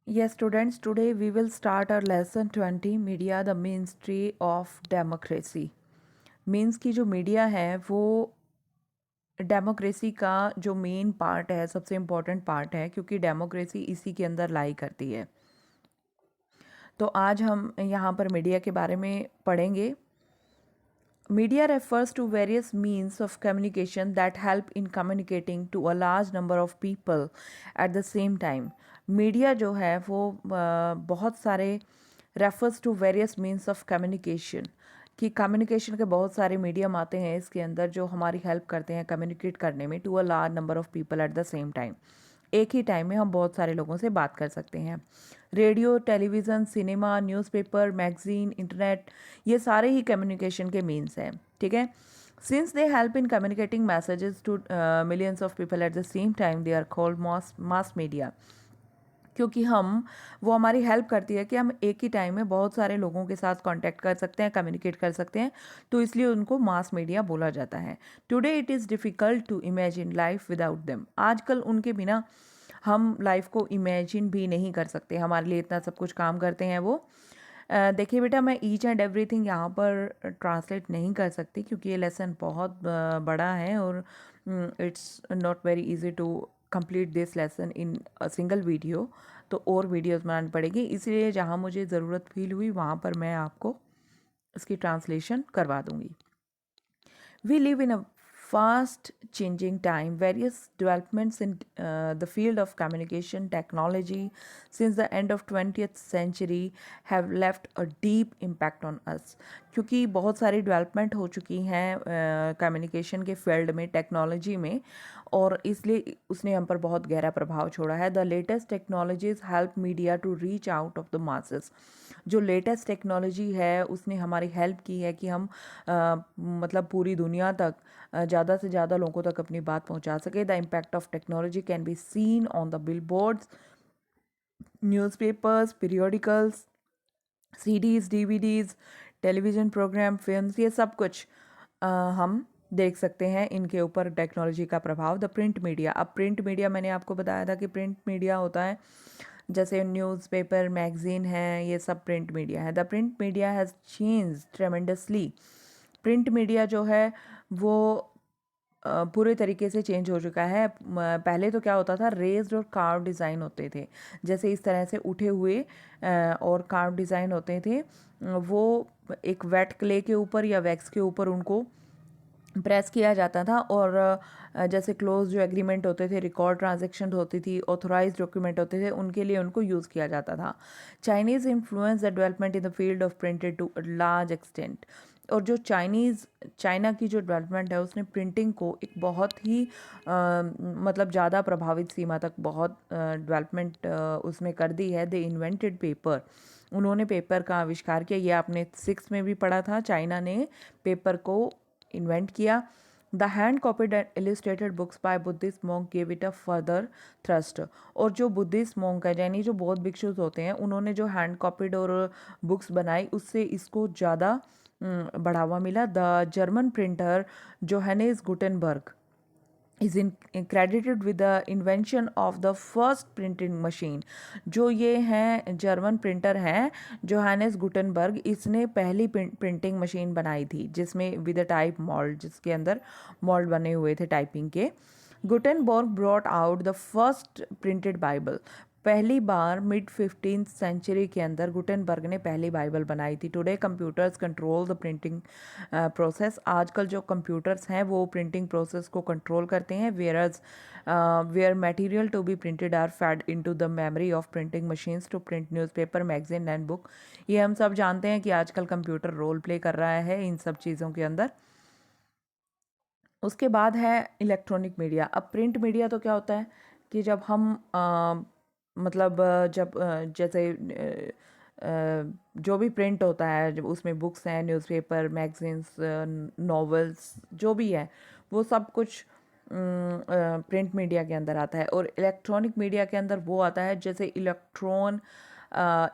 Yes, students, today we will start our lesson 20 media the ministry of democracy. Means की जो media है वो democracy का जो मेन पार्ट है, सबसे इम्पोर्टेंट पार्ट है, क्योंकि डेमोक्रेसी इसी के अंदर लाई करती है। तो आज हम यहाँ पर मीडिया के बारे में पढ़ेंगे। Media refers to various means of communication that help in communicating to a large number of people at the same time. Media जो है वो बहुत सारे refers to various means of communication, कि कम्युनिकेशन के बहुत सारे मीडियम आते हैं इसके अंदर जो हमारी हेल्प करते हैं कम्युनिकेट करने में to a large number of people at the same time. एक ही टाइम में हम बहुत सारे लोगों से बात कर सकते हैं। Radio, television, cinema, newspaper, magazine, internet, ये सारे ही कम्युनिकेशन के मीन्स हैं। ठीक है। Since they help in communicating messages to millions of people at the same time, they are called mass media. क्योंकि वो हमारी हेल्प करती है कि हम एक ही टाइम में बहुत सारे लोगों के साथ कांटेक्ट कर सकते हैं, कम्युनिकेट कर सकते हैं, तो इसलिए उनको मास मीडिया बोला जाता है। Today it is difficult to imagine life without them. आजकल उनके बिना हम लाइफ को इमेजिन भी नहीं कर सकते, हमारे लिए इतना सब कुछ काम करते हैं वो। देखिए बेटा, मैं ईच एंड एवरीथिंग यहाँ पर ट्रांसलेट नहीं कर सकती क्योंकि ये लेसन बहुत बड़ा है और it's not very easy to complete this lesson in a single video. तो और वीडियोस बनानी पड़ेगी, इसलिए जहाँ मुझे ज़रूरत फील हुई वहाँ पर मैं आपको इसकी ट्रांसलेशन करवा दूँगी। We live in a fast changing time. Various developments in the field of communication technology since the end of 20th century have left a deep impact on us. क्योंकि बहुत सारी डेवलपमेंट हो चुकी हैं कम्युनिकेशन के field में, technology में, और इसलिए उसने हम पर बहुत गहरा प्रभाव छोड़ा है। The latest technologies help media to reach out of the masses. जो लेटेस्ट टेक्नोलॉजी है उसने हमारी हेल्प की है कि हम मतलब पूरी दुनिया तक ज़्यादा से ज़्यादा लोगों तक अपनी बात पहुंचा सके। The impact of technology can be seen on the billboards, newspapers, periodicals, CDs, DVDs, television program, films, ये सब कुछ हम देख सकते हैं। इनके ऊपर टेक्नोलॉजी का प्रभाव। The print media. अब प्रिंट मीडिया मैंने आपको बताया था कि प्रिंट मीडिया होता है जैसे न्यूज़पेपर, मैगज़ीन है, ये सब प्रिंट मीडिया है। The print media has change tremendously. Print media जो है वो पूरे तरीके से चेंज हो चुका है। पहले तो क्या होता था, रेज्ड और कार्व डिज़ाइन होते थे, जैसे इस तरह से उठे हुए और कार्व डिज़ाइन होते थे। वो एक वेट क्ले के ऊपर या वैक्स के ऊपर उनको प्रेस किया जाता था, और जैसे क्लोज जो एग्रीमेंट होते थे, रिकॉर्ड ट्रांजैक्शन होती थी, ऑथोराइज डॉक्यूमेंट होते थे, उनके लिए उनको यूज़ किया जाता था। Chinese influence the development in the field of printed to large extent. और जो चाइना की जो डेवलपमेंट है उसने प्रिंटिंग को एक बहुत ही मतलब ज़्यादा प्रभावित सीमा तक बहुत डेवलपमेंट उसमें कर दी है। दे इन्वेंटेड पेपर। उन्होंने पेपर का आविष्कार किया। ये आपने 6 में भी पढ़ा था, चाइना ने पेपर को इन्वेंट किया। The hand copied and illustrated books by Buddhist monk gave it a further thrust. और जो बुद्धिस्ट मॉन्क है, यानी जो बौद्ध भिक्षुस होते हैं, उन्होंने जो हैंड कॉपीड और बुक्स बनाई उससे इसको ज़्यादा बढ़ावा मिला। The German printer Johannes Gutenberg is in credited with the invention of the first printing machine। जो ये हैं जर्मन प्रिंटर हैं जोहानेस गुटेनबर्ग, इसने पहली प्रिंटिंग मशीन बनाई थी जिसमें विद टाइप मॉल्ड, जिसके अंदर मॉल्ड बने हुए थे टाइपिंग के। Gutenberg brought out the first printed Bible. पहली बार मिड 15th सेंचुरी के अंदर गुटेनबर्ग ने पहली बाइबल बनाई थी। Today computers control the printing process. आजकल जो कंप्यूटर्स हैं वो प्रिंटिंग प्रोसेस को कंट्रोल करते हैं। Where material to be printed are fed into the memory of printing machines to print newspaper, magazine and book. ये हम सब जानते हैं कि आजकल कंप्यूटर रोल प्ले कर रहा है इन सब चीज़ों के अंदर। उसके बाद है इलेक्ट्रॉनिक मीडिया। अब प्रिंट मीडिया तो क्या होता है कि जब हम मतलब जब जैसे जो भी प्रिंट होता है, जब उसमें बुक्स हैं, न्यूज़पेपर, मैगजीन्स, नॉवेल्स, जो भी है वो सब कुछ प्रिंट मीडिया के अंदर आता है। और इलेक्ट्रॉनिक मीडिया के अंदर वो आता है जैसे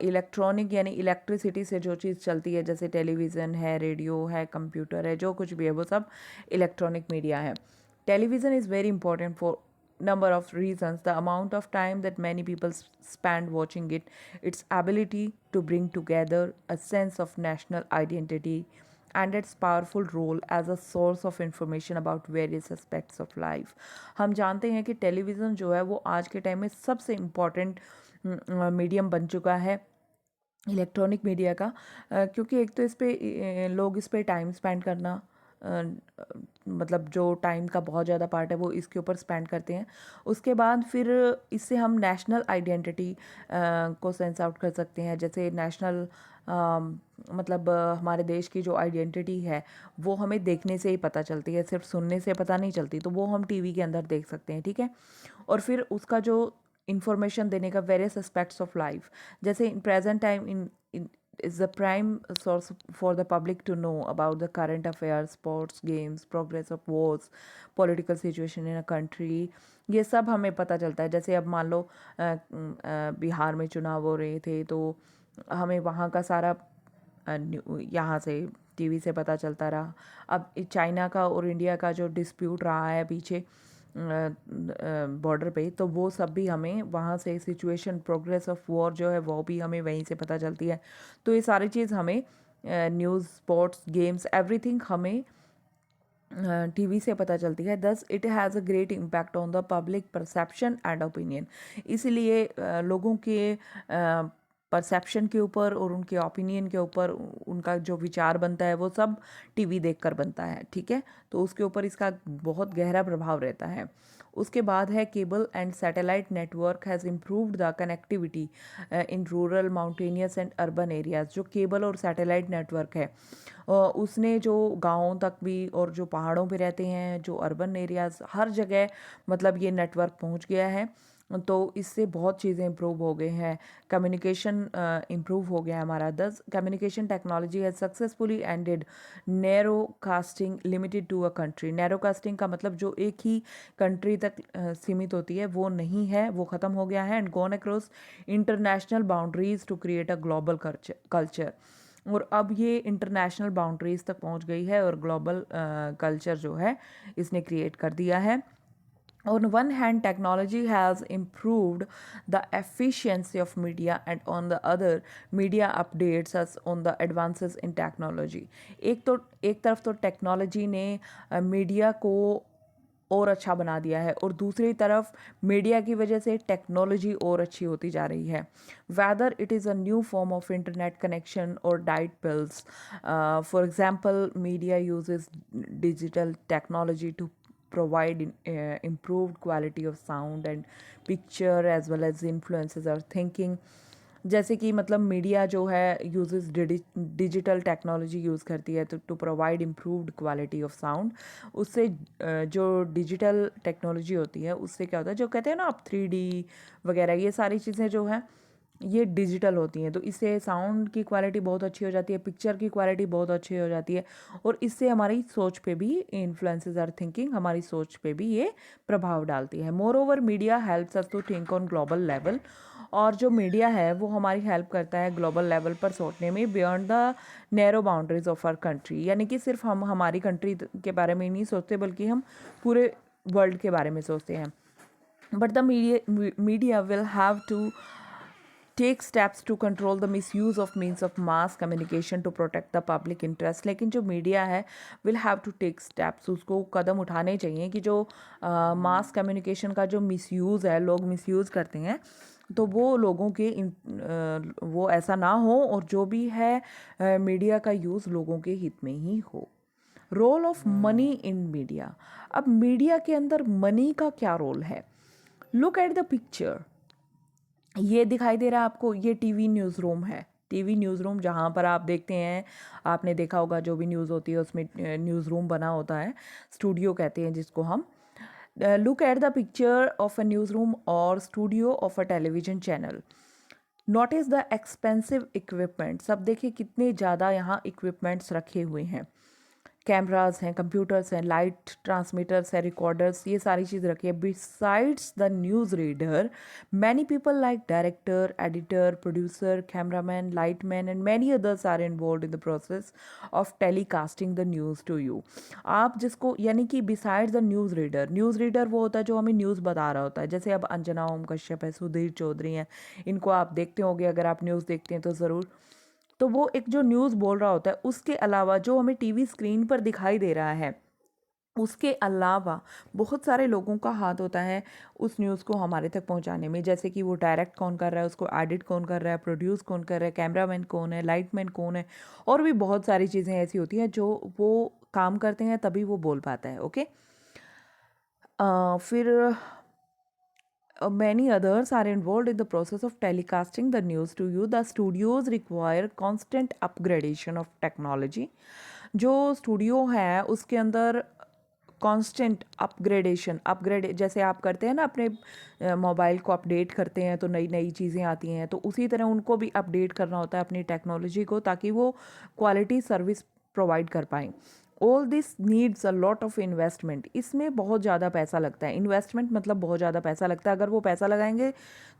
इलेक्ट्रॉनिक यानी इलेक्ट्रिसिटी से जो चीज़ चलती है, जैसे टेलीविज़न है, रेडियो है, कंप्यूटर है, जो कुछ भी है वो सब इलेक्ट्रॉनिक मीडिया है। Television is very important for number of reasons: the amount of time that many people spend watching it, its ability to bring together a sense of national identity, and its powerful role as a source of information about various aspects of life. हम जानते हैं कि television जो है वो आज के time में सबसे इम्पॉर्टेंट मीडियम बन चुका है इलेक्ट्रॉनिक मीडिया का, क्योंकि एक तो इस पे लोग इस पे टाइम स्पेंड करना, मतलब जो टाइम का बहुत ज़्यादा पार्ट है वो इसके ऊपर स्पेंड करते हैं। उसके बाद फिर इससे हम नेशनल आइडेंटिटी को सेंस आउट कर सकते हैं। जैसे नेशनल मतलब हमारे देश की जो आइडेंटिटी है वो हमें देखने से ही पता चलती है, सिर्फ सुनने से पता नहीं चलती, तो वो हम टीवी के अंदर देख सकते हैं, ठीक है। और फिर उसका जो इंफॉर्मेशन देने का वेरियस एस्पेक्ट्स ऑफ लाइफ, जैसे in present time in is the prime source for the public to know about the current affairs, sports, games, progress of wars, political situation in a country। ये सब हमें पता चलता है। जैसे अब मान लो बिहार में चुनाव हो रहे थे, तो हमें वहाँ का सारा यहाँ से टीवी से पता चलता रहा। अब चाइना का और इंडिया का जो डिस्प्यूट रहा है पीछे बॉर्डर पे, तो वो सब भी हमें वहाँ से सिचुएशन, प्रोग्रेस ऑफ वॉर जो है वो भी हमें वहीं से पता चलती है। तो ये सारी चीज़ हमें न्यूज़, स्पोर्ट्स, गेम्स, एवरीथिंग हमें टीवी से पता चलती है। Thus it has a great impact on the public perception and opinion. इसलिए लोगों के परसेप्शन के ऊपर और उनके ओपिनियन के ऊपर, उनका जो विचार बनता है वो सब टीवी देखकर बनता है, ठीक है। तो उसके ऊपर इसका बहुत गहरा प्रभाव रहता है। उसके बाद है cable and satellite network has improved the connectivity in rural, mountainous and urban areas. जो केबल और सैटेलाइट नेटवर्क है उसने जो गाँवों तक भी, और जो पहाड़ों पे रहते हैं, जो अर्बन एरियाज, हर जगह मतलब ये नेटवर्क पहुंच गया है। तो इससे बहुत चीज़ें इम्प्रूव हो गए हैं। कम्युनिकेशन इम्प्रूव हो गया है हमारा। This communication technology has successfully ended narrowcasting limited to a country. Narrowcasting का मतलब जो एक ही कंट्री तक सीमित होती है वो नहीं है, वो ख़त्म हो गया है। And gone across international boundaries to create a global culture. और अब ये इंटरनेशनल बाउंड्रीज तक पहुंच गई है और ग्लोबल कल्चर जो है इसने क्रिएट कर दिया है। On one hand, technology has improved the efficiency of media, and on the other, media updates us on the advances in technology। एक तरफ तो टेक्नोलॉजी ने मीडिया को और अच्छा बना दिया है, और दूसरी तरफ मीडिया की वजह से टेक्नोलॉजी और अच्छी होती जा रही है। Whether it is a new form of internet connection or diet pills. For example, media uses digital technology to provide improved quality of sound and picture as well as influences our thinking। जैसे कि मतलब media जो है uses digital technology use करती है to provide improved quality of sound. उससे जो digital technology होती है उससे क्या होता है, जो कहते हैं ना आप 3D वगैरह, ये सारी चीज़ें जो हैं ये डिजिटल होती हैं, तो इससे साउंड की क्वालिटी बहुत अच्छी हो जाती है, पिक्चर की क्वालिटी बहुत अच्छी हो जाती है, और इससे हमारी सोच पे भी इन्फ्लुएंसेस आर थिंकिंग, हमारी सोच पे भी ये प्रभाव डालती है। Moreover, media helps us to think on global level. और जो मीडिया है वो हमारी हेल्प करता है ग्लोबल लेवल पर सोचने में, beyond the narrow boundaries of our country. यानी कि सिर्फ हम हमारी कंट्री के बारे में ही नहीं सोचते, बल्कि हम पूरे वर्ल्ड के बारे में सोचते हैं। But the media will have to take steps to control the misuse of means of mass communication to protect the public interest। लेकिन जो मीडिया है will have to take steps, उसको कदम उठाने चाहिए कि जो मास कम्युनिकेशन का जो मिसयूज़ है, लोग मिसयूज़ करते हैं, तो वो लोगों के वो ऐसा ना हो, और जो भी है मीडिया का यूज़ लोगों के हित में ही हो। Role of money in media. अब मीडिया के अंदर मनी का क्या रोल है? Look at the picture. ये दिखाई दे रहा है आपको, ये टीवी न्यूज़ रूम है। टीवी न्यूज़ रूम जहाँ पर आप देखते हैं, आपने देखा होगा जो भी न्यूज़ होती है उसमें न्यूज़ रूम बना होता है, स्टूडियो कहते हैं जिसको हम। Look at the picture of a news room or studio of a television channel. Notice the expensive equipments. अब देखिए कितने ज़्यादा यहाँ इक्विपमेंट्स रखे हुए हैं। कैमरास हैं, कंप्यूटर्स हैं, लाइट ट्रांसमीटर्स हैं, रिकॉर्डर्स, ये सारी चीज़ रखी है. Besides the news reader, many people like director, editor, producer, cameraman, lightman and many others are involve in the process of telecasting the news to you. आप जिसको, यानी कि बिसाइड्स द न्यूज़ रीडर वो होता है जो हमें न्यूज़ बता रहा होता है. जैसे अब अंजना ओम कश्यप है, सुधीर चौधरी हैं, इनको आप देखते होंगे, अगर आप न्यूज़ देखते हैं तो ज़रूर. तो वो एक जो न्यूज़ बोल रहा होता है, उसके अलावा जो हमें टीवी स्क्रीन पर दिखाई दे रहा है, उसके अलावा बहुत सारे लोगों का हाथ होता है उस न्यूज़ को हमारे तक पहुंचाने में. जैसे कि वो डायरेक्ट कौन कर रहा है, उसको एडिट कौन कर रहा है, प्रोड्यूस कौन कर रहा है, कैमरामैन कौन है, लाइटमैन कौन है, और भी बहुत सारी चीज़ें ऐसी होती हैं जो वो काम करते हैं तभी वो बोल पाता है. ओके. फिर many others are involved in the process of telecasting the news to you. The studios require constant upgradation of technology. जो स्टूडियो है उसके अंदर कांस्टेंट अपग्रेड जैसे आप करते हैं ना, अपने मोबाइल को अपडेट करते हैं तो नई नई चीज़ें आती हैं, तो उसी तरह उनको भी अपडेट करना होता है अपनी टेक्नोलॉजी को, ताकि वो क्वालिटी सर्विस प्रोवाइड कर पाएँ. All this needs a lot of investment. इसमें बहुत ज़्यादा पैसा लगता है. इन्वेस्टमेंट मतलब बहुत ज़्यादा पैसा लगता है. अगर वो पैसा लगाएंगे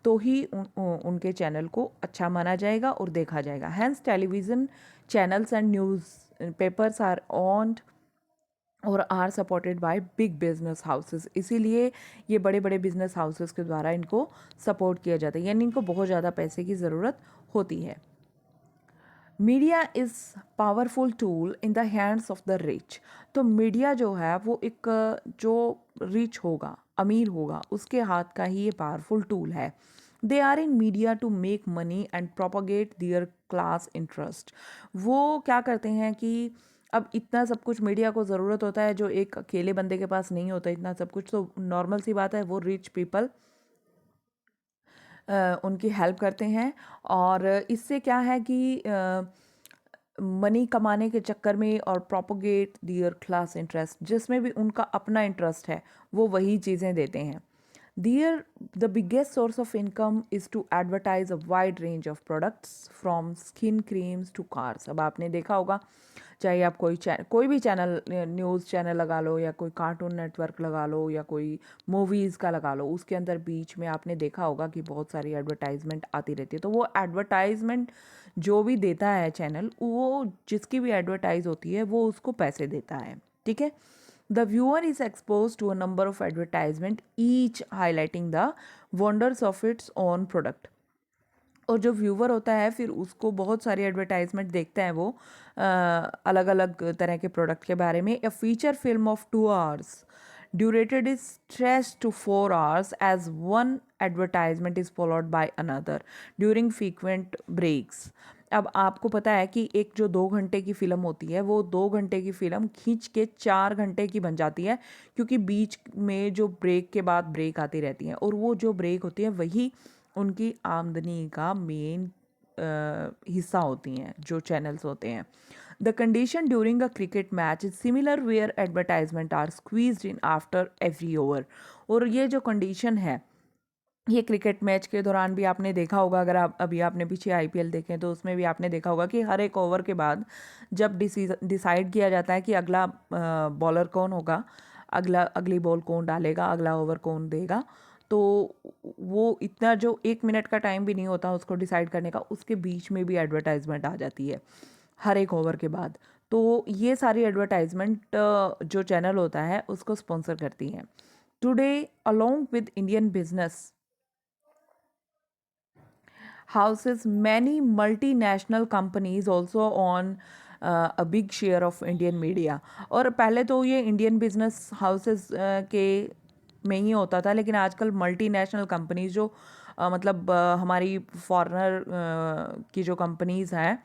तो ही उनके चैनल को अच्छा माना जाएगा और देखा जाएगा. Hence television channels and news papers are on और are supported by big business houses. इसीलिए ये बड़े बड़े बिजनेस हाउसेस के द्वारा इनको सपोर्ट किया जाता है, यानी इनको बहुत ज़्यादा पैसे की ज़रूरत होती है. Media is powerful tool in the hands of the rich. तो मीडिया जो है वो एक जो रिच होगा, अमीर होगा, उसके हाथ का ही ये पावरफुल टूल है. They are in media to make money and propagate their class interest. वो क्या करते हैं कि अब इतना सब कुछ मीडिया को ज़रूरत होता है जो एक अकेले बंदे के पास नहीं होता इतना सब कुछ. तो नॉर्मल सी बात है, वो रिच पीपल उनकी हेल्प करते हैं. और इससे क्या है कि मनी कमाने के चक्कर में और प्रोपोगेट दियर क्लास इंटरेस्ट, जिसमें भी उनका अपना इंटरेस्ट है वो वही चीज़ें देते हैं. Their the biggest source of income is to advertise a wide range of products from skin creams to cars. अब आपने देखा होगा, चाहे आप कोई भी चैनल, न्यूज़ चैनल लगा लो या कोई कार्टून नेटवर्क लगा लो या कोई मूवीज़ का लगा लो, उसके अंदर बीच में आपने देखा होगा कि बहुत सारी एडवर्टाइजमेंट आती रहती है. तो वो एडवर्टाइजमेंट जो भी देता है चैनल, वो जिसकी भी एडवर्टाइज होती है वो उसको पैसे देता है. ठीक है. The viewer is expose to a number of advertisement, each highlighting the wonders of its own product. और जो व्यूवर होता है फिर उसको बहुत सारी एडवर्टाइजमेंट देखता है वो अलग अलग तरह के प्रोडक्ट के बारे में. A feature film of 2 hours durated is stretched to 4 hours as one advertisement is followed by another during frequent breaks. अब आपको पता है कि एक जो 2 घंटे की फ़िल्म होती है वो 2 घंटे की फ़िल्म खींच के 4 घंटे की बन जाती है, क्योंकि बीच में जो ब्रेक के बाद ब्रेक आती रहती हैं, और वो जो ब्रेक होती है वही उनकी आमदनी का मेन हिस्सा होती हैं जो चैनल्स होते हैं. The condition during a cricket match is similar where advertisement are squeezed in after every over. और ये जो कंडीशन है, ये क्रिकेट मैच के दौरान भी आपने देखा होगा, अगर आप अभी आपने पीछे आईपीएल देखें तो उसमें भी आपने देखा होगा कि हर एक ओवर के बाद जब डिसाइड किया जाता है कि अगला बॉलर कौन होगा, अगली बॉल कौन डालेगा, अगला ओवर कौन देगा, तो वो इतना जो 1 मिनट का टाइम भी नहीं होता उसको डिसाइड करने का, उसके बीच में भी एडवर्टाइजमेंट आ जाती है हर एक ओवर के बाद. तो ये सारी एडवर्टाइजमेंट जो चैनल होता है उसको स्पॉन्सर करती हैं. Today along with Indian business houses, many multinational companies also own a big share of Indian media. और पहले तो ये इंडियन बिजनेस हाउसेस के में ही होता था, लेकिन आजकल मल्टीनेशनल कंपनीज जो मतलब हमारी फॉरेनर की जो कंपनीज हैं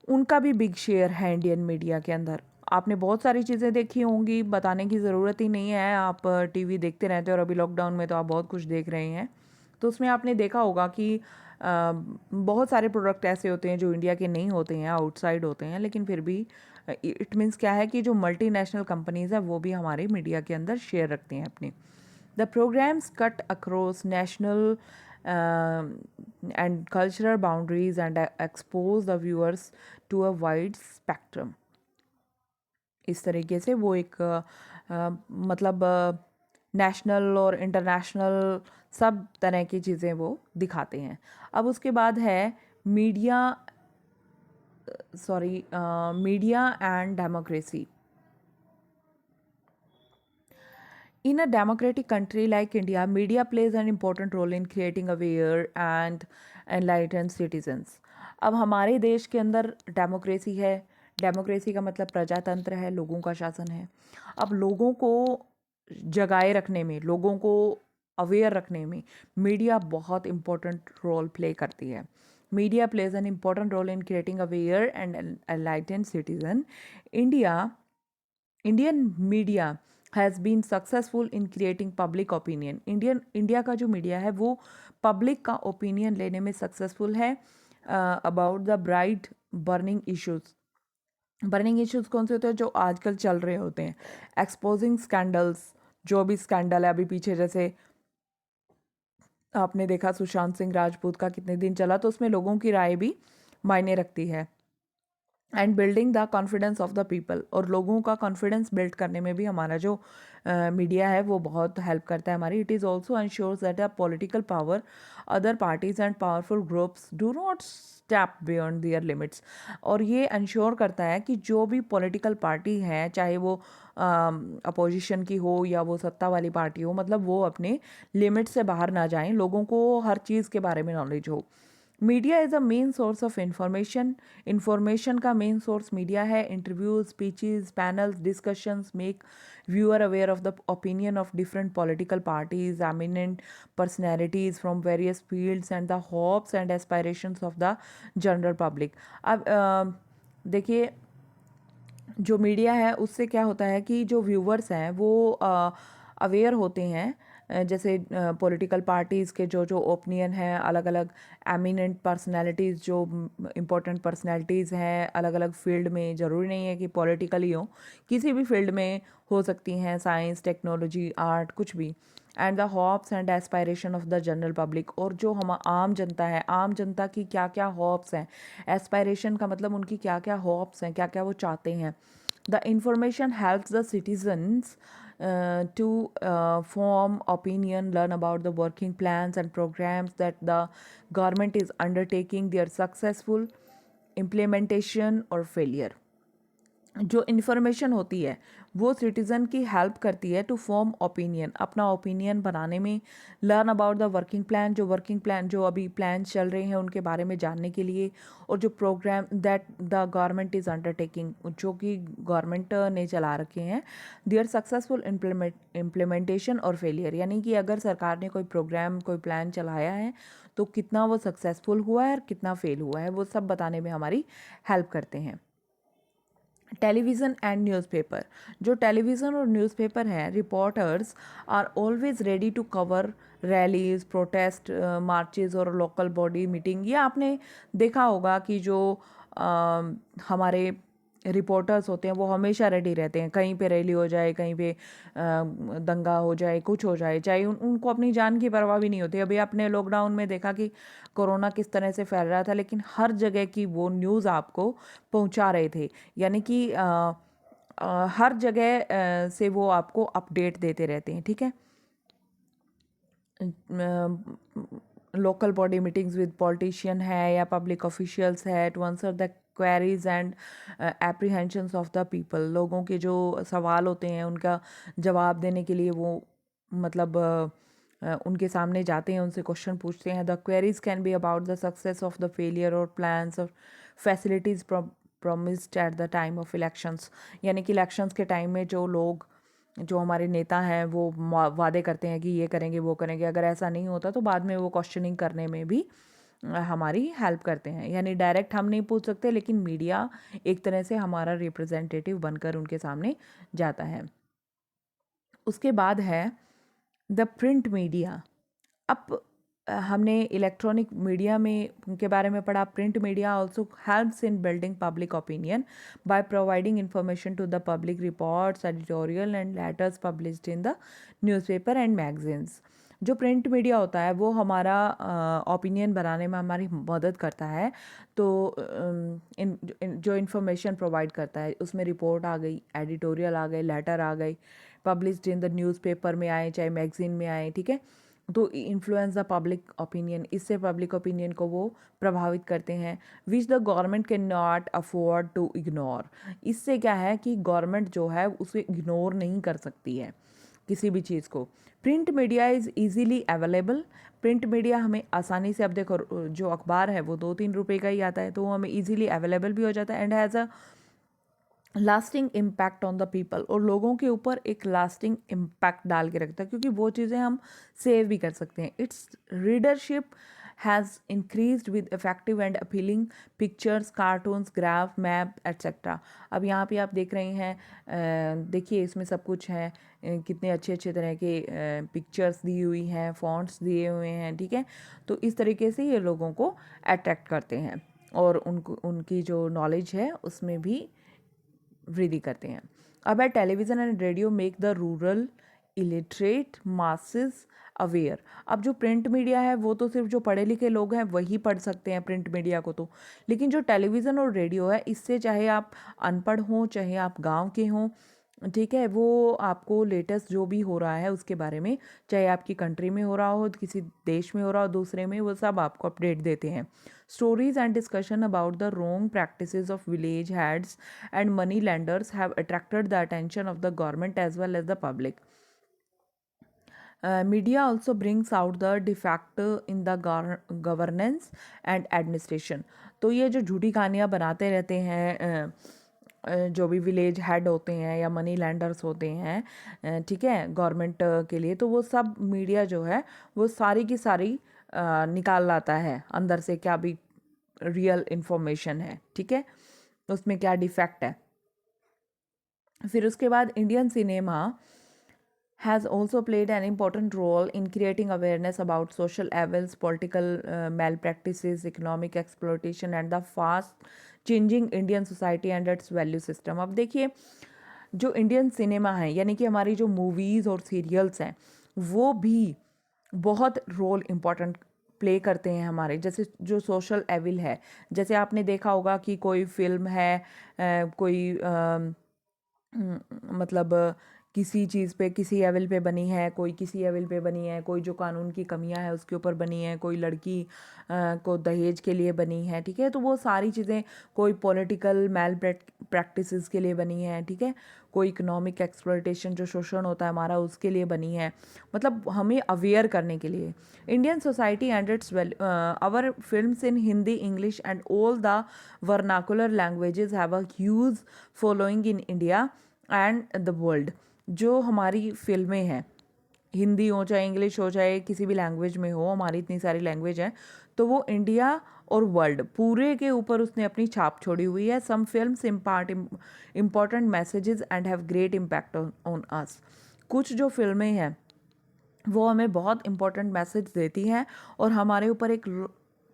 उनका भी बिग शेयर है इंडियन मीडिया के अंदर. आपने बहुत सारी चीज़ें देखी होंगी, बताने की ज़रूरत ही नहीं है, आप टीवी देखते रहते हो और अभी लॉकडाउन में तो आप बहुत कुछ देख रहे हैं. तो उसमें आपने देखा होगा कि बहुत सारे प्रोडक्ट ऐसे होते हैं जो इंडिया के नहीं होते हैं, आउटसाइड होते हैं, लेकिन फिर भी इट मीन्स क्या है कि जो मल्टीनेशनल कंपनीज़ हैं वो भी हमारे मीडिया के अंदर शेयर रखती हैं अपनी. The programs cut across national and cultural boundaries and expose the viewers to a wide spectrum. इस तरीके से वो एक मतलब नेशनल और इंटरनेशनल सब तरह की चीज़ें वो दिखाते हैं। अब उसके बाद है media, media and democracy. In a democratic country like India, media plays an important role in creating aware and enlightened citizens. अब हमारे देश के अंदर डेमोक्रेसी है। डेमोक्रेसी का मतलब प्रजातंत्र है, लोगों का शासन है। अब लोगों को जगाए रखने में, लोगों को अवेयर रखने में मीडिया बहुत इम्पोर्टेंट रोल प्ले करती है। Media plays an important role in creating aware and enlightened citizen. India Indian media has been successful in creating public opinion. India का जो मीडिया है वो पब्लिक का ओपिनियन लेने में सक्सेसफुल है about the bright burning issues. Burning issues कौन से होते हैं? जो आजकल चल रहे होते हैं। एक्सपोजिंग स्कैंडल्स, जो भी स्कैंडल है अभी पीछे, जैसे आपने देखा सुशांत सिंह राजपूत का कितने दिन चला, तो उसमें लोगों की राय भी मायने रखती है। And building the confidence of the people, और लोगों का कॉन्फिडेंस बिल्ड करने में भी हमारा जो मीडिया है वो बहुत हेल्प करता है हमारी। It is also insures that a political power, other parties and powerful groups do not step beyond their limits. और ये इंश्योर करता है कि जो भी पॉलिटिकल पार्टी है, चाहे वो अपोजिशन की हो या वो सत्ता वाली पार्टी हो, मतलब वो अपने लिमिट से बाहर ना जाएं, लोगों को हर चीज़ के बारे में नॉलेज हो। Media is a main source of information का मेन सोर्स मीडिया है। Interviews, speeches, panels, discussions make viewer aware of the opinion of different political parties, eminent personalities from various fields and the hopes and aspirations of the general public. अब देखिए, जो media है उससे क्या होता है कि जो व्यूवर्स हैं वो अवेयर होते हैं, जैसे पॉलिटिकल पार्टीज़ के जो जो ओपिनियन हैं, अलग अलग एमिनेंट पर्सनालिटीज़, जो इम्पोर्टेंट पर्सनालिटीज़ हैं अलग अलग फील्ड में, ज़रूरी नहीं है कि पॉलिटिकल ही हो, किसी भी फील्ड में हो सकती हैं, साइंस, टेक्नोलॉजी, आर्ट, कुछ भी। And the hopes and aspiration of the general public, और जो हम आम जनता है, आम जनता की क्या क्या होप्स हैं। एस्पायरेशन का मतलब उनकी क्या क्या होप्स हैं, क्या क्या वो चाहते हैं। The information helps the citizens to form opinion, learn about the working plans and programs that the government is undertaking, their successful implementation or failure. जो इन्फॉर्मेशन होती है वो सिटीज़न की हेल्प करती है टू फॉर्म ओपिनियन, अपना opinion बनाने में। Learn about the working plan, जो अभी प्लान चल रहे हैं उनके बारे में जानने के लिए। और जो program that the government is undertaking, जो कि गवर्नमेंट ने चला रखे हैं, देयर सक्सेसफुल इम्प्लीमेंटेशन और फेलियर, यानी कि अगर सरकार ने कोई प्रोग्राम, कोई प्लान चलाया है तो कितना वो सक्सेसफुल हुआ है और कितना फेल हुआ है, वो सब बताने में हमारी हेल्प करते हैं। टेलीविज़न एंड न्यूज़पेपर, जो टेलीविज़न और न्यूज़पेपर हैं, reporters are always ready to cover rallies, protest, marches और लोकल बॉडी मीटिंग। ये आपने देखा होगा कि जो हमारे रिपोर्टर्स होते हैं वो हमेशा रेडी रहते हैं, कहीं पे रैली हो जाए, कहीं पे दंगा हो जाए, कुछ हो जाए, चाहे उनको अपनी जान की परवाह भी नहीं होती। अभी आपने लॉकडाउन में देखा कि कोरोना किस तरह से फैल रहा था, लेकिन हर जगह की वो न्यूज़ आपको पहुंचा रहे थे, यानी कि हर जगह से वो आपको अपडेट देते रहते हैं। ठीक है, local body meetings with politician है या पब्लिक ऑफिशियल्स है to answer the queries and apprehensions of the people. लोगों के जो सवाल होते हैं उनका जवाब देने के लिए वो मतलब उनके सामने जाते हैं, उनसे क्वेश्चन पूछते हैं। The queries can be about the success of the failure और प्लान्स और facilities promised at the time of elections, यानी कि इलेक्शंस के टाइम में जो लोग, जो हमारे नेता हैं वो वादे करते हैं कि ये करेंगे वो करेंगे, अगर ऐसा नहीं होता तो बाद में वो क्वेश्चनिंग करने में भी हमारी हेल्प करते हैं। यानी डायरेक्ट हम नहीं पूछ सकते, लेकिन मीडिया एक तरह से हमारा रिप्रेजेंटेटिव बनकर उनके सामने जाता है। उसके बाद है द प्रिंट मीडिया। अब हमने इलेक्ट्रॉनिक मीडिया में के बारे में पढ़ा। Print media also helps in building public opinion by providing information to the public, reports, editorial and letters published in the newspaper and magazines. जो प्रिंट मीडिया होता है वो हमारा ओपिनियन बनाने में हमारी मदद करता है। तो जो इन्फॉर्मेशन प्रोवाइड करता है उसमें रिपोर्ट आ गई, एडिटोरियल आ गए, लेटर आ गई, पब्लिश्ड इन द न्यूज़पेपर में आए चाहे मैगजीन में आए, ठीक है। तो इन्फ्लुएंस द पब्लिक ओपिनियन, इससे पब्लिक ओपिनियन को वो प्रभावित करते हैं। Which the government can not afford to ignore, इससे क्या है कि गवर्नमेंट जो है उसे इग्नोर नहीं कर सकती है किसी भी चीज़ को। Print media is easily available, print media हमें आसानी से, अब देखो जो अखबार है वो 2-3 रुपए का ही आता है, तो वो हमें ईजीली अवेलेबल भी हो जाता है and has a lasting impact on the people, और लोगों के ऊपर एक लास्टिंग इम्पैक्ट डाल के रखता है क्योंकि वो चीज़ें हम सेव भी कर सकते हैं। It's readership has increased with effective and appealing pictures, cartoons, graph, map etcetera. अब यहाँ पे आप देख रहे हैं, देखिए इसमें सब कुछ है, कितने अच्छे अच्छे तरह के पिक्चर्स दी हुई हैं, फॉन्ट्स दिए हुए हैं, ठीक है। तो इस तरीके से ये लोगों को अट्रैक्ट करते हैं और उनको उनकी जो नॉलेज है उसमें भी वृद्धि करते हैं। अब है television and radio make the rural illiterate masses aware. अब जो प्रिंट मीडिया है वो तो सिर्फ जो पढ़े लिखे लोग हैं वही पढ़ सकते हैं प्रिंट मीडिया को, तो लेकिन जो टेलीविज़न और रेडियो है इससे चाहे आप अनपढ़ हों चाहे आप गांव के हों, ठीक है, वो आपको लेटेस्ट जो भी हो रहा है उसके बारे में, चाहे आपकी कंट्री में हो रहा हो, किसी देश में हो रहा हो, दूसरे में, वो सब आपको अपडेट देते हैं। Stories and discussion about the wrong practices of village heads and money lenders have attracted the attention of the government as well as the public. Media also brings out the defect in the governance and administration. तो ये जो झूठी कहानियाँ बनाते रहते हैं जो भी विलेज हेड होते हैं या मनी लैंडर्स होते हैं, ठीक है, गवर्नमेंट के लिए, तो वो सब मीडिया जो है वो सारी की सारी निकाल लाता है अंदर से क्या भी रियल इन्फॉर्मेशन है, ठीक है, उसमें क्या डिफेक्ट है। फिर उसके बाद Indian cinema has also played an important role in creating awareness about social evils, political malpractices, economic exploitation and the fast changing Indian society and its value system. अब देखिए जो इंडियन सिनेमा है यानी कि हमारी जो मूवीज़ और serials हैं वो भी बहुत रोल इम्पॉर्टेंट प्ले करते हैं हमारे, जैसे जो सोशल एविल है, जैसे आपने देखा होगा कि कोई फिल्म है, कोई मतलब किसी चीज़ पे, किसी एविल पे बनी है, कोई किसी एविल पे बनी है, कोई जो कानून की कमियां है उसके ऊपर बनी है, कोई लड़की को दहेज के लिए बनी है, ठीक है, तो वो सारी चीज़ें, कोई पॉलिटिकल मैल प्रैक्टिसेस के लिए बनी है, ठीक है, कोई इकोनॉमिक एक्सप्लॉयटेशन जो शोषण होता है हमारा उसके लिए बनी है, मतलब हमें अवेयर करने के लिए। Indian society and its our films in Hindi, English and all the vernacular languages have a huge following in India and the world. जो हमारी फिल्में हैं, हिंदी हो चाहे इंग्लिश हो चाहे किसी भी लैंग्वेज में हो, हमारी इतनी सारी लैंग्वेज हैं, तो वो इंडिया और वर्ल्ड पूरे के ऊपर उसने अपनी छाप छोड़ी हुई है। Some films impart important messages and have great impact on us. कुछ जो फिल्में हैं वो हमें बहुत इंपॉर्टेंट मैसेज देती हैं और हमारे ऊपर एक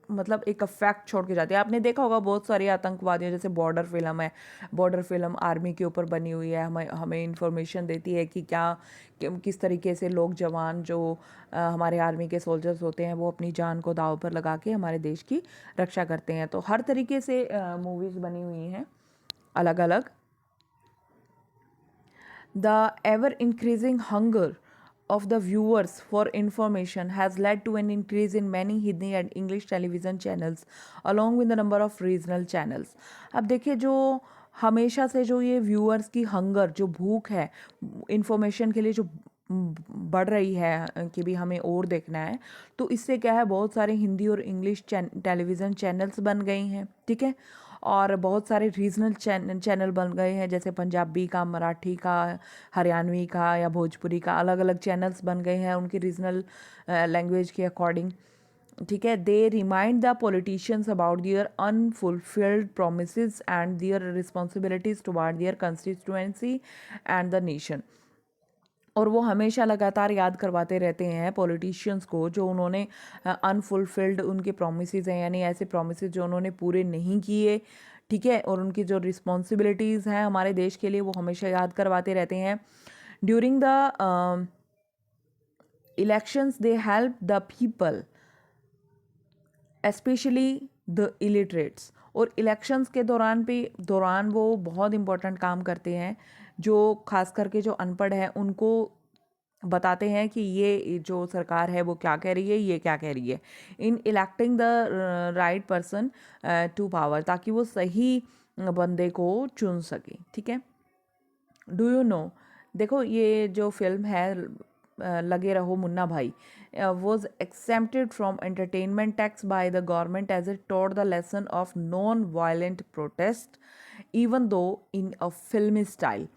मतलब एक अफेक्ट छोड़ के जाती है। आपने देखा होगा बहुत सारी आतंकवादियों, जैसे बॉर्डर फिल्म है, बॉर्डर फिल्म आर्मी के ऊपर बनी हुई है, हमें हमें इन्फॉर्मेशन देती है कि क्या किस तरीके से लोग जवान जो हमारे आर्मी के सोल्जर्स होते हैं वो अपनी जान को दांव पर लगा के हमारे देश की रक्षा करते हैं। तो हर तरीके से मूवीज़ बनी हुई हैं अलग अलग। The ever increasing hunger of the viewers for information has led to an increase in many Hindi and English television channels along with the number of regional channels. अब देखिए जो हमेशा से जो ये व्यूअर्स की हंगर, जो भूख है इंफॉर्मेशन के लिए, जो बढ़ रही है कि भी हमें और देखना है, तो इससे क्या है बहुत सारे हिंदी और इंग्लिश टेलीविज़न चैनल्स बन गई हैं, ठीक है, और बहुत सारे रीजनल चैनल बन गए हैं, जैसे पंजाबी का, मराठी का, हरियाणवी का या भोजपुरी का, अलग अलग चैनल्स बन गए हैं उनकी रीजनल लैंग्वेज के अकॉर्डिंग, ठीक है। They remind the politicians about their unfulfilled promises and their responsibilities toward their constituency and the nation. और वो हमेशा लगातार याद करवाते रहते हैं पॉलिटिशियंस को जो उन्होंने अनफुलफिल्ड उनके प्रोमिसेस हैं, यानी ऐसे प्रोमिसेस जो उन्होंने पूरे नहीं किए, ठीक है, और उनकी जो रिस्पॉन्सिबिलिटीज़ हैं हमारे देश के लिए वो हमेशा याद करवाते रहते हैं। During the elections they help the people specially the illiterates. और इलेक्शंस के दौरान वो बहुत इंपॉर्टेंट काम करते हैं, जो खास करके जो अनपढ़ हैं उनको बताते हैं कि ये जो सरकार है वो क्या कह रही है, ये क्या कह रही है, in electing the right person to power, ताकि वो सही बंदे को चुन सके। ठीक है। डू यू नो, देखो ये जो फिल्म है लगे रहो मुन्ना भाई was exempted from entertainment tax by the government as it taught the lesson of non-violent protest even though in a filmy style।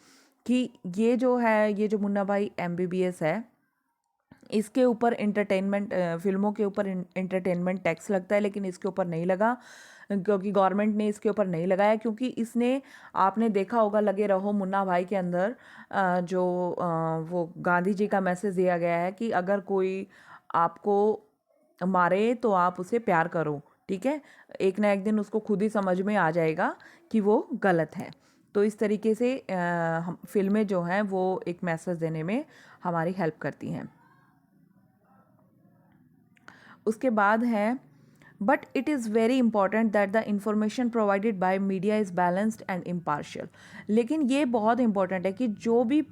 कि ये जो है, ये जो मुन्ना भाई MBBS है, इसके ऊपर एंटरटेनमेंट फिल्मों के ऊपर एंटरटेनमेंट टैक्स लगता है, लेकिन इसके ऊपर नहीं लगा, क्योंकि गवर्नमेंट ने इसके ऊपर नहीं लगाया, क्योंकि इसने, आपने देखा होगा लगे रहो मुन्ना भाई के अंदर जो वो गांधी जी का मैसेज दिया गया है कि अगर कोई आपको मारे तो आप उसे प्यार करो। ठीक है। एक ना एक दिन उसको खुद ही समझ में आ जाएगा कि वो गलत है। तो इस तरीके से हम फिल्में जो हैं वो एक मैसेज देने में हमारी हेल्प करती हैं। उसके बाद है, but it is very important that the information provided by media is balanced and impartial. लेकिन ये बहुत इंपॉर्टेंट है कि जो भी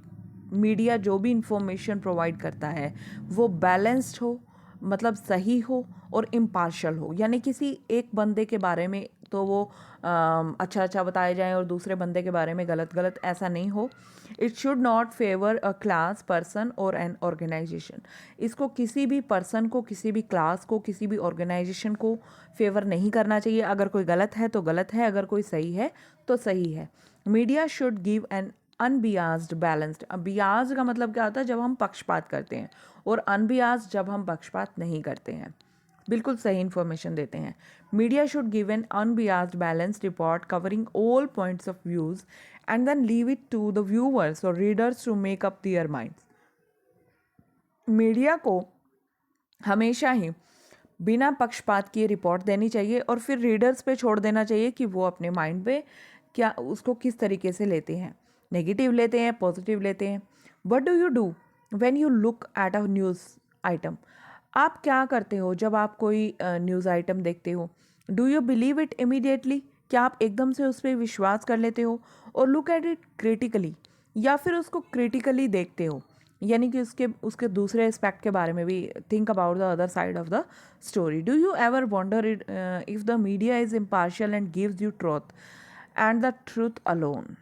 मीडिया जो भी इंफॉर्मेशन प्रोवाइड करता है वो बैलेंस्ड हो, मतलब सही हो और इम्पार्शियल हो। यानी किसी एक बंदे के बारे में तो वो अच्छा अच्छा बताए जाएं और दूसरे बंदे के बारे में गलत गलत, ऐसा नहीं हो। It should not favour a class, person और एन ऑर्गेनाइजेशन। इसको किसी भी पर्सन को, किसी भी क्लास को, किसी भी ऑर्गेनाइजेशन को फेवर नहीं करना चाहिए। अगर कोई गलत है तो गलत है, अगर कोई सही है तो सही है। Media should give an unbiased balanced. Bias का मतलब क्या होता है, जब हम पक्षपात करते हैं, और अनबियास्ड जब हम पक्षपात नहीं करते हैं, बिल्कुल सही इन्फॉर्मेशन देते हैं। Media should give an unbiased balanced report covering all points of views and then leave it to the viewers और readers to make up their minds. Media को हमेशा ही बिना पक्षपात किए रिपोर्ट देनी चाहिए और फिर रीडर्स पे छोड़ देना चाहिए कि वो अपने माइंड पे क्या उसको किस तरीके से लेते हैं, नेगेटिव लेते हैं, पॉजिटिव लेते हैं। What do you do when you look at a news item. आप क्या करते हो जब आप कोई न्यूज़ आइटम देखते हो। Do you believe it immediately, क्या आप एकदम से उस पर विश्वास कर लेते हो, और लुक एट इट क्रिटिकली, या फिर उसको क्रिटिकली देखते हो, यानी कि उसके उसके दूसरे एस्पेक्ट के बारे में भी think about the other side of the story. Do you ever wonder it if the media is impartial and gives you truth and the truth alone.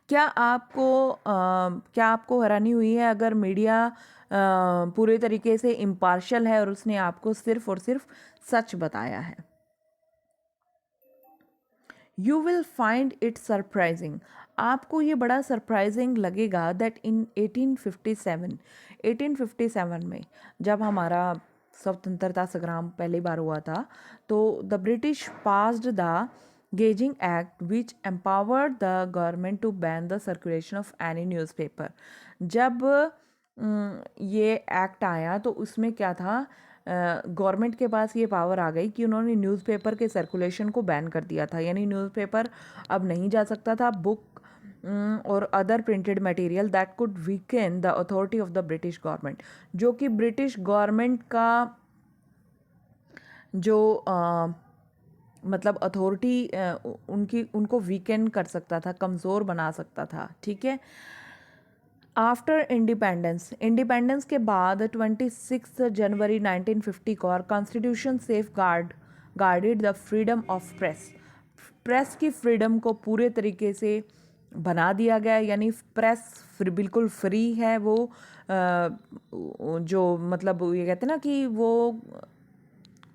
क्या आपको हैरानी हुई है अगर मीडिया पूरे तरीके से इम्पार्शियल है और उसने आपको सिर्फ और सिर्फ सच बताया है। You will find it surprising, आपको ये बड़ा सरप्राइजिंग लगेगा दैट इन 1857 में जब हमारा स्वतंत्रता संग्राम पहली बार हुआ था, तो the British passed the gagging act which empowered the government to ban the circulation of any newspaper. जब ये एक्ट आया तो उसमें क्या था, गवर्नमेंट के पास ये पावर आ गई कि उन्होंने न्यूज़पेपर के सर्कुलेशन को बैन कर दिया था। यानी न्यूज़पेपर अब नहीं जा सकता था, बुक और other printed material that could weakened the authority of the British government, जो कि ब्रिटिश गवर्नमेंट का जो मतलब अथॉरिटी उनको वीकेंड कर सकता था, कमज़ोर बना सकता था। ठीक है। आफ्टर इंडिपेंडेंस के बाद 26 जनवरी 1950 को और constitution safe guarded the freedom of press की फ्रीडम को पूरे तरीके से बना दिया गया। यानी प्रेस बिल्कुल फ्री है, वो जो मतलब ये कहते हैं ना कि वो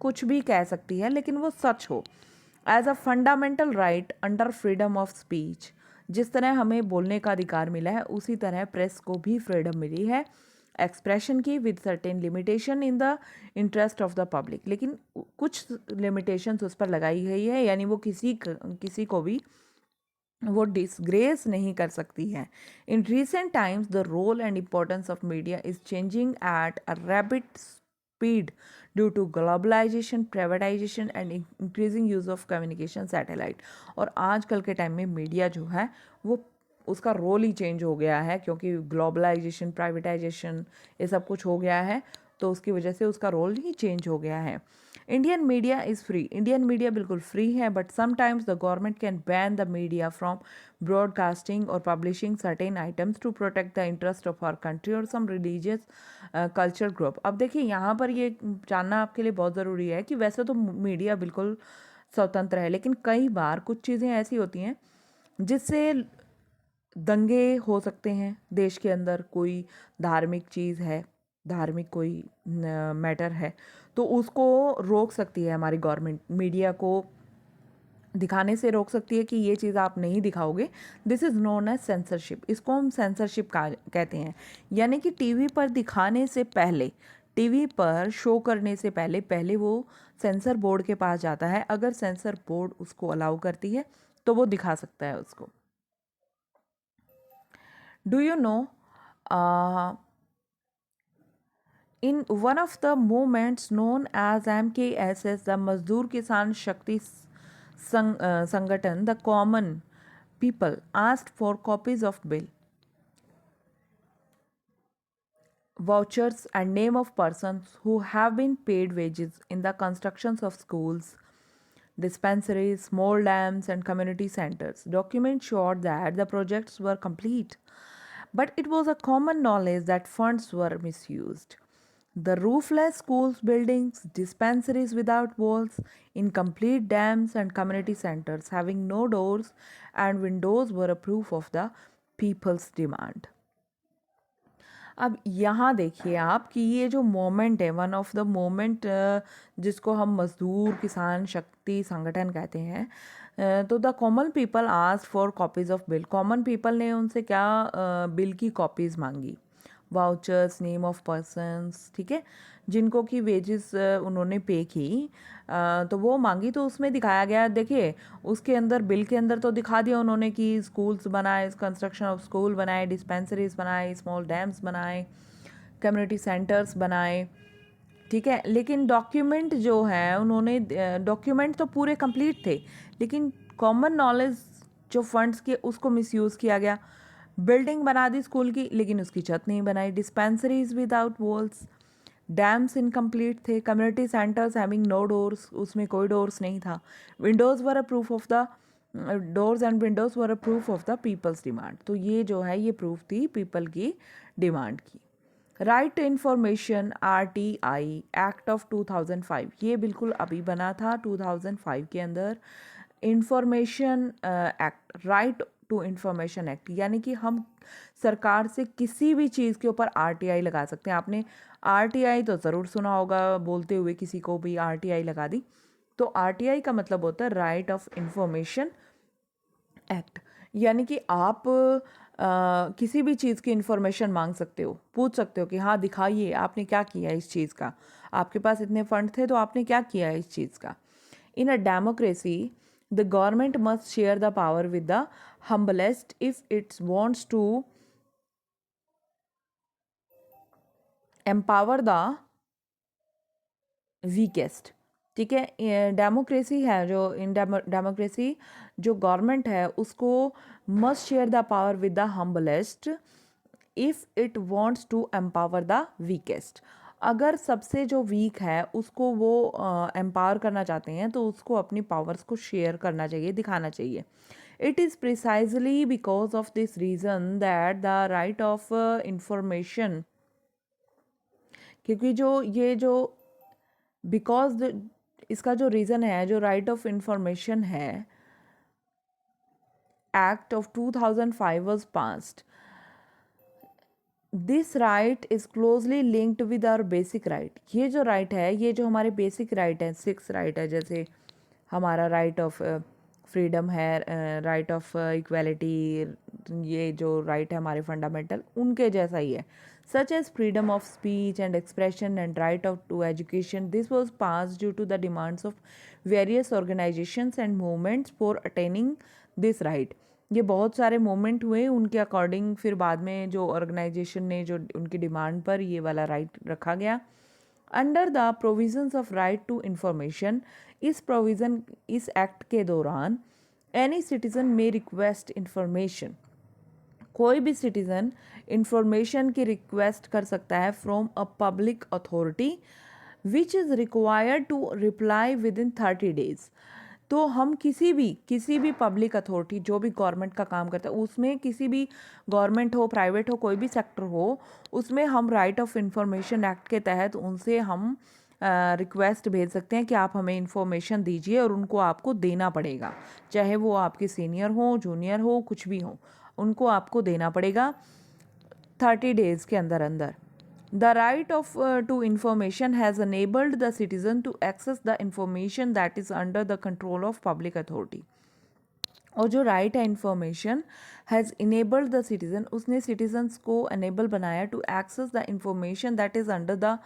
कुछ भी कह सकती है लेकिन वो सच हो। As a fundamental right under freedom of speech, जिस तरह हमें बोलने का अधिकार मिला है उसी तरह प्रेस को भी फ्रीडम मिली है एक्सप्रेशन की, with certain limitation in the interest of the public. लेकिन कुछ लिमिटेशंस उस पर लगाई गई है, यानी वो किसी को भी वो डिसग्रेस नहीं कर सकती है। In recent times the role and importance of media is changing at a rapid speed due to globalisation, privatisation and increasing use of communication satellite. और आजकल के टाइम में मीडिया जो है वो उसका रोल ही चेंज हो गया है, क्योंकि ग्लोबलाइजेशन, प्राइवेटाइजेशन, ये सब कुछ हो गया है, तो उसकी वजह से उसका रोल ही चेंज हो गया है। Indian media is free, Indian media बिल्कुल फ्री है, but sometimes the government can ban the media from broadcasting or publishing certain items to protect the interest of our country और सम रिलीजियस कल्चर ग्रुप। अब देखिए यहाँ पर ये जानना आपके लिए बहुत ज़रूरी है कि वैसे तो मीडिया बिल्कुल स्वतंत्र है, लेकिन कई बार कुछ चीज़ें ऐसी होती हैं जिससे दंगे हो सकते हैं देश के अंदर। कोई धार्मिक चीज़ है, धार्मिक कोई मैटर है, तो उसको रोक सकती है हमारी गवर्नमेंट, मीडिया को दिखाने से रोक सकती है कि ये चीज़ आप नहीं दिखाओगे। This is known as censorship, इसको हम सेंसरशिप कहते हैं। यानी कि टीवी पर दिखाने से पहले, टीवी पर शो करने से पहले पहले वो सेंसर बोर्ड के पास जाता है। अगर सेंसर बोर्ड उसको अलाउ करती है तो वो दिखा सकता है उसको। Do you know, in one of the movements known as MKSS, the Mazdoor Kisan Shakti Sangathan, the common people asked for copies of bill, vouchers, and name of persons who have been paid wages in the constructions of schools, dispensaries, small dams, and community centers. Documents showed that the projects were complete, but it was a common knowledge that funds were misused. The roofless schools buildings, dispensaries without walls, incomplete dams, and community centers having no doors and windows were a proof of the people's demand. अब यहाँ देखिए आप कि ये जो moment है, one of the moment जिसको हम मजदूर किसान शक्ति संगठन कहते हैं, तो the common people asked for copies of bill. Common people ने उनसे क्या बिल की कॉपीज़ मांगी, वाउचर्स, नेम ऑफ पर्सन्स, ठीक है, जिनको कि वेजेस उन्होंने पे की, तो वो मांगी। तो उसमें दिखाया गया, देखिए उसके अंदर बिल के अंदर तो दिखा दिया उन्होंने कि स्कूल्स बनाए, कंस्ट्रक्शन ऑफ स्कूल बनाए, डिस्पेंसरीज बनाए, स्मॉल डैम्स बनाए, कम्युनिटी सेंटर्स बनाए, ठीक है। लेकिन डॉक्यूमेंट जो है, उन्होंने डॉक्यूमेंट तो पूरे कंप्लीट थे, लेकिन कॉमन नॉलेज जो फंड्स के उसको मिसयूज़ किया गया। बिल्डिंग बना दी स्कूल की, लेकिन उसकी छत नहीं बनाई। Dispensaries without walls, dams incomplete थे, community centres having no doors, उसमें कोई डोर्स नहीं था। Windows were a proof of the doors and windows were a proof of the people's demand. तो ये जो है ये प्रूफ थी पीपल की डिमांड की। Right to information RTI act of 2005, ये बिल्कुल अभी बना था 2005 के अंदर। Information act, right to information act, यानी कि हम सरकार से किसी भी चीज़ के ऊपर RTI लगा सकते हैं। आपने RTI तो ज़रूर सुना होगा, बोलते हुए किसी को भी RTI लगा दी। तो RTI का मतलब होता है राइट ऑफ इंफॉर्मेशन एक्ट, यानी कि आप किसी भी चीज़ की इंफॉर्मेशन मांग सकते हो, पूछ सकते हो कि हाँ दिखाइए आपने क्या किया इस चीज़ का, आपके पास इतने फंड थे तो आपने क्या किया इस चीज़ का। In a democracy the government must share the power with the humblest if it wants to empower the weakest, ठीक है। डेमोक्रेसी है जो, इन डेमोक्रेसी जो गवर्नमेंट है उसको must share the power with the humblest if it wants to empower the weakest. अगर सबसे जो वीक है उसको वो एम्पावर करना चाहते हैं तो उसको अपनी पावर्स को शेयर करना चाहिए, दिखाना चाहिए। It is precisely because of this reason that the right of information, क्योंकि जो ये जो बिकॉज इसका जो रीज़न है, जो राइट ऑफ इंफॉर्मेशन है, act of 2005 was passed. This right is closely linked with our basic right. ये जो राइट है, ये जो हमारे बेसिक राइट है, 6 राइट है, जैसे हमारा राइट ऑफ फ्रीडम है, राइट ऑफ इक्वालिटी, ये जो राइट है हमारे फंडामेंटल, उनके जैसा ही है। Such as freedom of speech and expression and right of to education, this was pass due to the demands of various organisations and movements for attaining this right. ये बहुत सारे मूवमेंट हुए, उनके अकॉर्डिंग फिर बाद में जो ऑर्गेनाइजेशन ने जो उनकी डिमांड पर ये वाला राइट रखा गया। Under the provisions of right to information, इस प्रोविज़न, इस एक्ट के दौरान any citizen may request information, कोई भी सिटीज़न इंफॉर्मेशन की रिक्वेस्ट कर सकता है from a public authority which is required to reply within 30 days. तो हम किसी भी पब्लिक अथॉरिटी जो भी गवर्नमेंट का काम करता है, उसमें किसी भी गवर्नमेंट हो, प्राइवेट हो, कोई भी सेक्टर हो, उसमें हम राइट ऑफ इंफॉर्मेशन एक्ट के तहत उनसे हम रिक्वेस्ट भेज सकते हैं कि आप हमें इंफॉर्मेशन दीजिए, और उनको आपको देना पड़ेगा, चाहे वो आपके सीनियर हो, जूनियर हो, कुछ भी हो, उनको आपको देना पड़ेगा 30 डेज़ के अंदर अंदर। The right of to information has enabled the citizen to access the information that is under the control of public authority. और जो राइट है information has enabled the citizen, उसने सिटीजन्स को अनेबल बनाया to access the information that is under the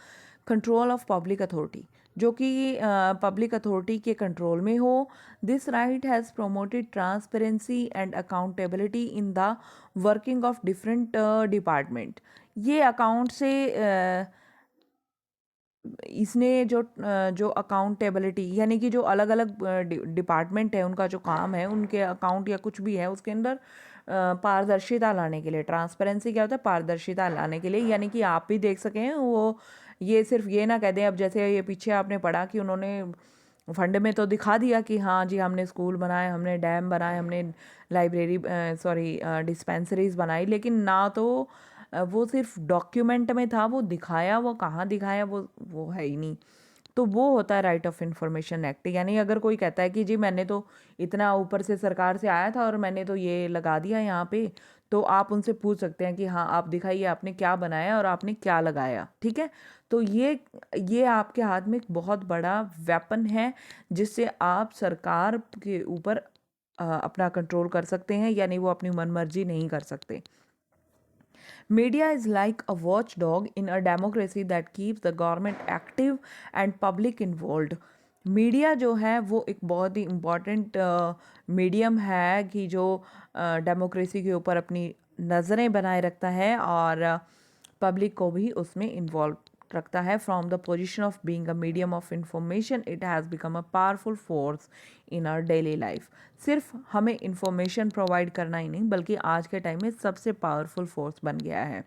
control of public authority, जो कि public authority के control में हो। This right has promoted transparency and accountability in the working of different department. ये account से इसने जो अकाउंटेबिलिटी, यानी कि जो अलग अलग डिपार्टमेंट है, उनका जो काम है, उनके अकाउंट या कुछ भी है, उसके अंदर पारदर्शिता लाने के लिए, ट्रांसपेरेंसी क्या होता है, पारदर्शिता लाने के लिए, यानी कि आप भी देख सकें वो, ये सिर्फ ये ना कह दें। अब जैसे ये पीछे आपने पढ़ा कि उन्होंने फंड में तो दिखा दिया कि हाँ जी हमने स्कूल बनाए, हमने डैम बनाए, हमने लाइब्रेरी डिस्पेंसरीज बनाई, लेकिन ना तो वो सिर्फ डॉक्यूमेंट में था, वो दिखाया, वो कहाँ दिखाया, वो है ही नहीं। तो वो होता है राइट ऑफ इंफॉर्मेशन एक्ट। यानी अगर कोई कहता है कि जी मैंने तो इतना ऊपर से सरकार से आया था और मैंने तो ये लगा दिया यहाँ पे, तो आप उनसे पूछ सकते हैं कि हाँ आप दिखाइए आपने क्या बनाया और आपने क्या लगाया। ठीक है, तो ये आपके हाथ में एक बहुत बड़ा वेपन है जिससे आप सरकार के ऊपर अपना कंट्रोल कर सकते हैं, यानी वो अपनी मनमर्जी नहीं कर सकते। Media is like a watchdog in a democracy that keeps the government active and public involved. Media जो है वो एक बहुत ही इम्पॉर्टेंट मीडियम है कि जो डेमोक्रेसी के ऊपर अपनी नज़रें बनाए रखता है और पब्लिक को भी उसमें इन्वॉल्व रखता है। From the position of being a medium of information it has become a powerful force in our daily life. सिर्फ हमें इंफॉर्मेशन प्रोवाइड करना ही नहीं, बल्कि आज के टाइम में सबसे पावरफुल फोर्स बन गया है।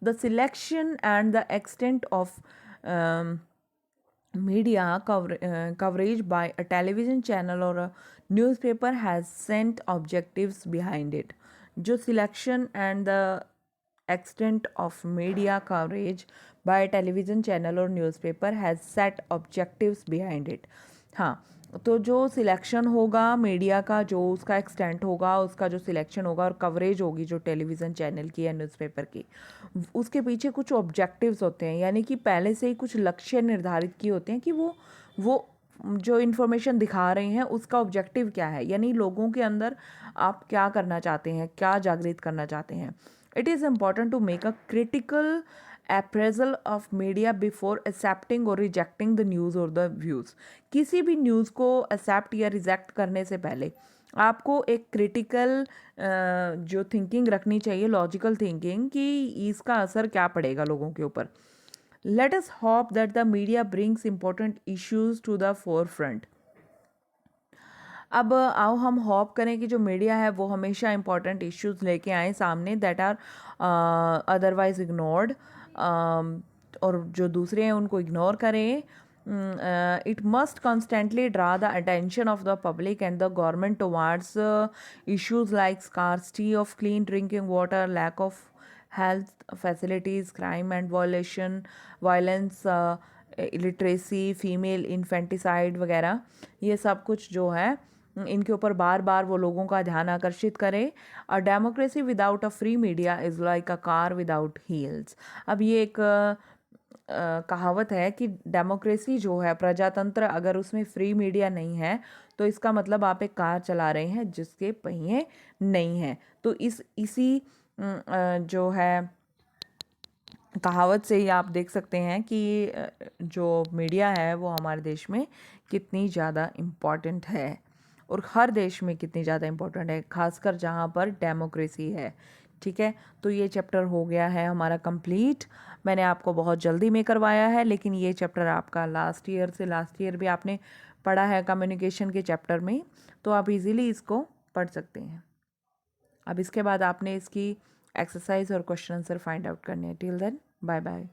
The selection and the extent of media coverage by a television channel or a newspaper has sent objectives behind it. जो selection and the extent of media coverage by a television channel or newspaper has set objectives behind it. हाँ, तो जो selection होगा media का, जो उसका extent होगा, उसका जो सिलेक्शन होगा और कवरेज होगी जो टेलीविज़न चैनल की या न्यूज़पेपर की, उसके पीछे कुछ ऑब्जेक्टिव्स होते हैं, यानी कि पहले से ही कुछ लक्ष्य निर्धारित किए होते हैं कि वो जो इन्फॉर्मेशन दिखा रहे हैं उसका ऑब्जेक्टिव क्या है, यानी लोगों के अंदर आप क्या करना चाहते हैं, क्या जागृत करना चाहते हैं। It is important to make a critical appraisal of media before accepting or rejecting the news or the views. किसी भी न्यूज़ को एक्सेप्ट या रिजेक्ट करने से पहले आपको एक क्रिटिकल जो थिंकिंग रखनी चाहिए, लॉजिकल थिंकिंग, कि इसका असर क्या पड़ेगा लोगों के ऊपर। Let us hope that the media brings important issues to the forefront. अब आओ हम होप करें कि जो मीडिया है वो हमेशा इंपॉर्टेंट इश्यूज लेके आए सामने दैट आर अदरवाइज इग्नोर्ड, और जो दूसरे हैं उनको इग्नोर करें। It must constantly draw the attention of the public and the government towards issues like scarcity of clean drinking water, lack of health facilities, crime and violence, illiteracy, female infanticide वगैरह। ये सब कुछ जो है इनके ऊपर बार बार वो लोगों का ध्यान आकर्षित करे। A democracy without a free media is like a car without wheels. अब ये एक कहावत है कि डेमोक्रेसी जो है, प्रजातंत्र, अगर उसमें फ्री मीडिया नहीं है तो इसका मतलब आप एक कार चला रहे हैं जिसके पहिए नहीं हैं। तो इसी जो है कहावत से ही आप देख सकते हैं कि जो मीडिया है वो हमारे देश में कितनी ज़्यादा इम्पॉर्टेंट है, और हर देश में कितनी ज़्यादा इम्पोर्टेंट है, खासकर जहाँ पर डेमोक्रेसी है। ठीक है, तो ये चैप्टर हो गया है हमारा कंप्लीट। मैंने आपको बहुत जल्दी में करवाया है, लेकिन ये चैप्टर आपका लास्ट ईयर भी आपने पढ़ा है कम्युनिकेशन के चैप्टर में, तो आप इजीली इसको पढ़ सकते हैं। अब इसके बाद आपने इसकी एक्सरसाइज और क्वेश्चन आंसर फाइंड आउट करने हैं। Till then bye bye.